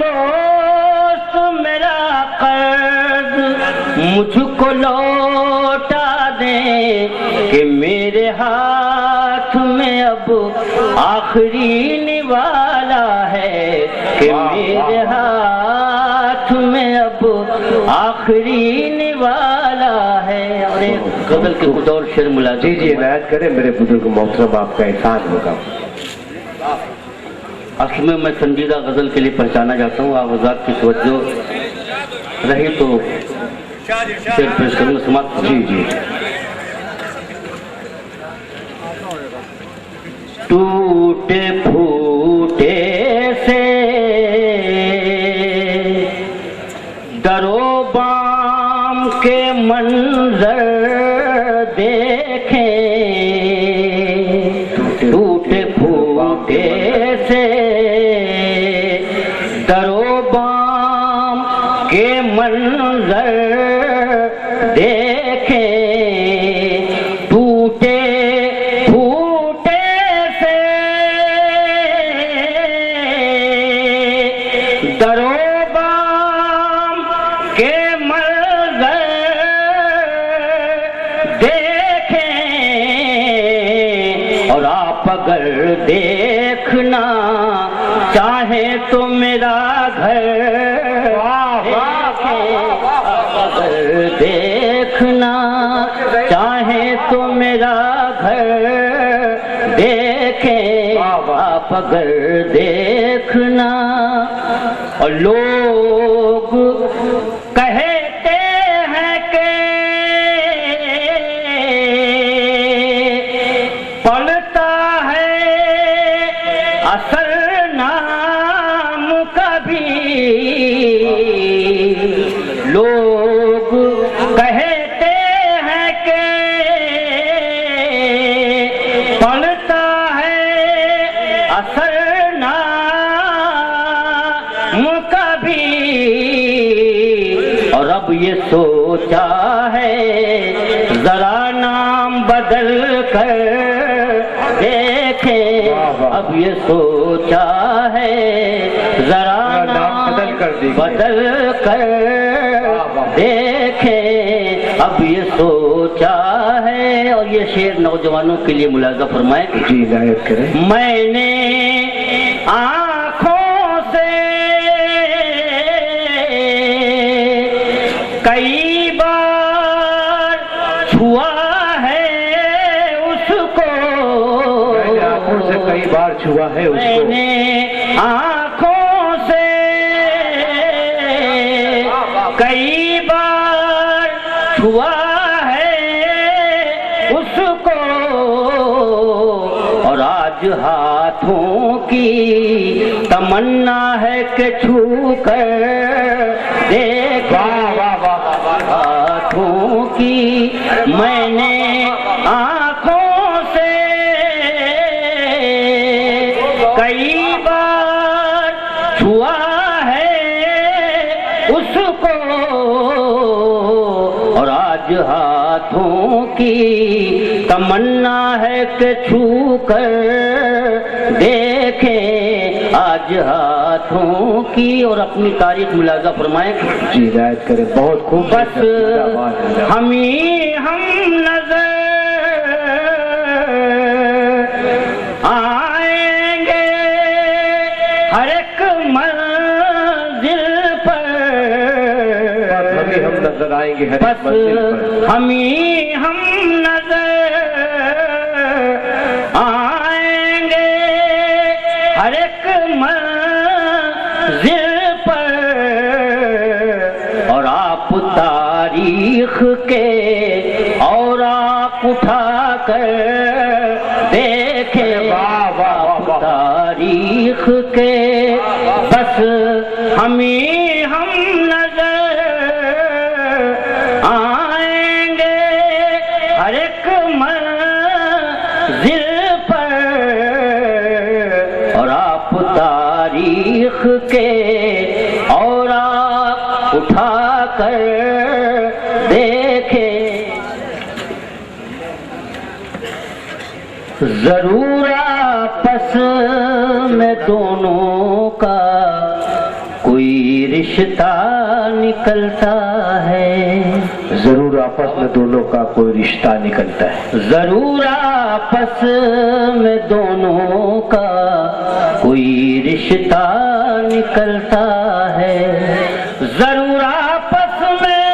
دوست میرا قرض مجھ کو لوٹا دیں کہ میرے ہاتھ میں اب آخری نوالا ہے، کہ میرے ہاتھ میں اب آخری نوالا ہے۔ اور ایک غزل کے خود اور شعر ملازم جی جی عنایت کریں میرے بزرگ محترم، آپ کا احسان ہوگا۔ اصل میں سنجیدہ غزل کے لیے پہچانا جاتا ہوں، آپ حضرات کی توجہ رہی تو شعر پیش کروں گا، سماعت جی جی۔ ٹوٹے پھوٹے سے درو بام کے منظر دیکھیں، ٹوٹے پھوٹے سے درو بام کے منظر دیکھیں، ٹوٹے پھوٹے سے درو بام کے منظر دیکھیں، اور آپ اگر دیکھنا چاہیں تو میرا گھر اگر دیکھنا چاہیں تو میرا گھر دیکھیں، آپ اگر دیکھنا۔ اور لوگ کہتے ہیں کہ پڑھتا ہے اثر نام کبھی، لوگ کہتے ہیں کہ پڑھتا ہے اثر نام کبھی، اور اب یہ سوچا ہے ذرا نام بدل کر دیکھیں، اب یہ سوچا ہے ذرا نام بدل کر دیکھیں، اب یہ سوچا ہے۔ اور یہ شعر نوجوانوں کے لیے ملاحظہ فرمائیں۔ جی عنایت کریں۔ میں نے آنکھوں سے کئی بار چھوا ہے اس کو، میں نے آنکھوں سے کئی بار چھوا ہے اس میں کو، نے آنکھوں سے کئی بار چھوا ہے اس کو، اور آج ہاتھوں کی تمنا ہے کہ چھو کر دیکھیں، ہاتھوں کی میں نے آنکھوں سے کئی بار چھوا ہے اس کو، اور آج ہاتھوں کی تمنا ہے کہ چھو کر دیکھیں، آج ہاتھوں کی۔ اور اپنی تاریخ ملاحظہ فرمائیں۔ جی عنایت کریں، بہت خوب۔ بس ہم نظر آئیں گے ہر ایک منزل پر، ہم نظر آئیں گے ہر بس ہم نظر آئیں گے ہر ایک منزل پر، اور آپ تاریخ کے اوراق اٹھا کر دیکھیں، آپ تاریخ کے بس ہم نظر آئیں گے ہر ایک منزل پر، اور آپ تاریخ کے اوراق اٹھا کر دیکھیں، ضرور آپس میں دونوں کا کوئی رشتہ نکلتا ہے، ضرور آپس میں دونوں کا کوئی رشتہ نکلتا ہے، ضرور آپس میں دونوں کا کوئی رشتہ نکلتا ہے، ضرور آپس میں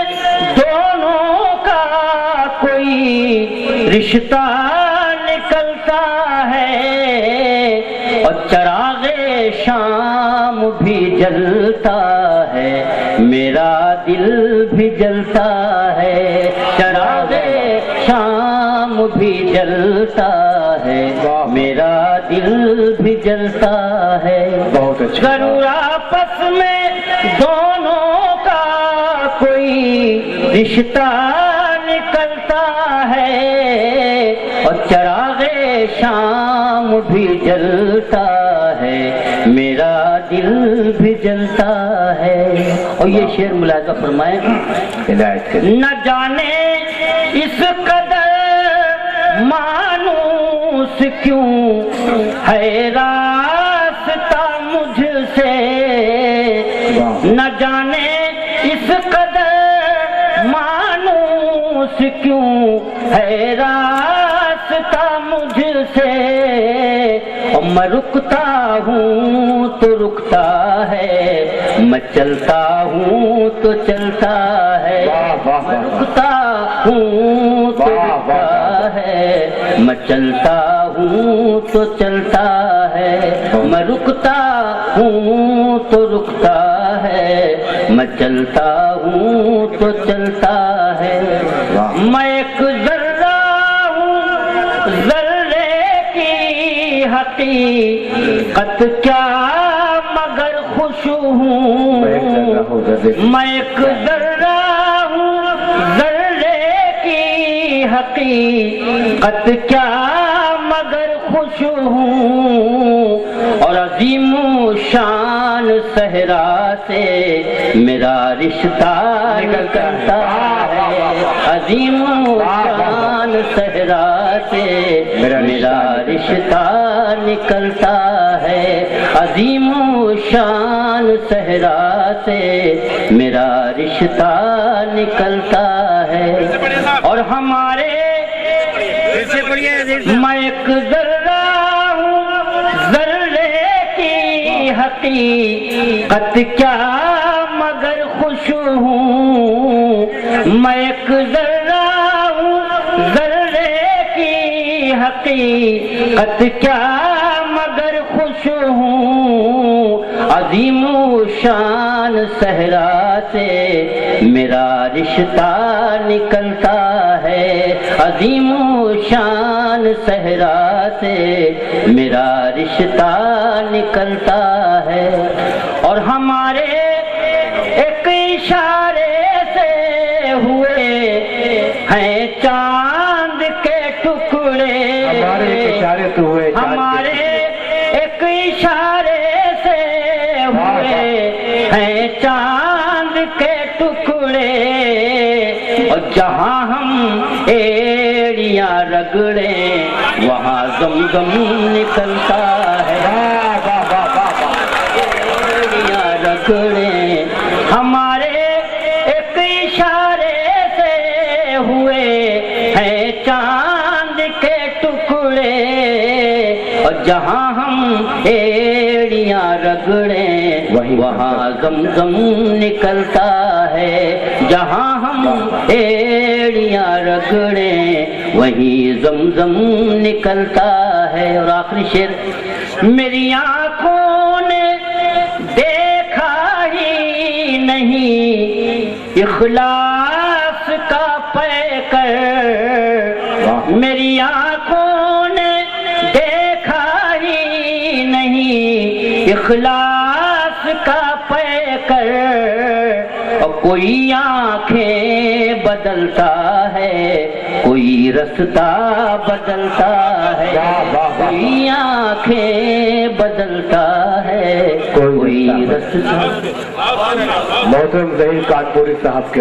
دونوں کا کوئی رشتہ نکلتا ہے، اور چراغ شام بھی جلتا ہے، میرا دل بھی جلتا ہے، چراغ شام بھی جلتا ہے، میرا دل بھی جلتا ہے، بہت اچھا، ضرور آپس میں دونوں کا کوئی رشتہ نکلتا ہے، اور چراغ شام بھی جلتا ہے، میرا دل بھی جلتا ہے۔ اور یہ شعر ملاحظہ فرمائیں، عنایت کریں۔ نہ جانے اس قدر مانوس کیوں ہے راستہ مجھ سے، نہ جانے اس قدر مانوس کیوں ہے راستہ مجھ سے، اور میں رکتا ہوں تو رکتا ہے، میں چلتا ہوں تو چلتا ہے، میں رکتا ہوں تو رکتا ہے، میں چلتا ہوں تو چلتا ہے، میں رکتا ہوں تو رکتا ہے، میں چلتا ہوں تو چلتا ہے، میں ایک ذرہ ہوں ذرے کی حقیقت کیا مگر خوش ہوں، میں ایک ذرہ ہوں ذرے کی حقیقت کیا مگر خوش ہوں، اور عظیم شان صحرا سے میرا رشتہ نکلتا ہے، عظیم شان صحرا سے میرا رشتہ نکلتا ہے، عظیم شان صحرا سے میرا رشتہ نکلتا ہے، اور ہمارے میں ایک ذرہ ہوں ذرے کی حقیقت کیا مگر خوش ہوں، میں ایک ذرہ ہوں ذرے کی حقیقت کیا مگر خوش ہوں، عظیم شان صحرا سے میرا رشتہ نکلتا ہے، عظیم شان صحرا سے میرا رشتہ نکلتا ہے، اور ہمارے ایک اشارے سے ہوئے ہیں چاند کے ٹکڑے، ہمارے اشارے سے ہوئے، ہمارے ایک اشارے سے ہوئے ہیں چاند کے ٹکڑے، اور جہاں ہم ایڑیاں رگڑیں وہاں زمزم نکلتا ہے، ایڑیاں رگڑیں ہمارے ایک اشارے سے ہوئے ہیں چاند کے ٹکڑے، اور جہاں ہم ایڑیاں رگڑیں وہاں زمزم نکلتا ہے، جہاں ہم ایڑیاں رگڑیں وہیں زمزم نکلتا ہے۔ اور آخری شعر، میری آنکھوں نے دیکھا ہی نہیں اخلاص کا پیکر، میری آنکھوں نے دیکھا ہی نہیں اخلاص کا پیکر، اور کوئی آنکھیں بدلتا ہے کوئی رستہ بدلتا ہے، کوئی آنکھیں بدلتا ہے کوئی رستہ۔ محترم ظہیر کانپوری صاحب کے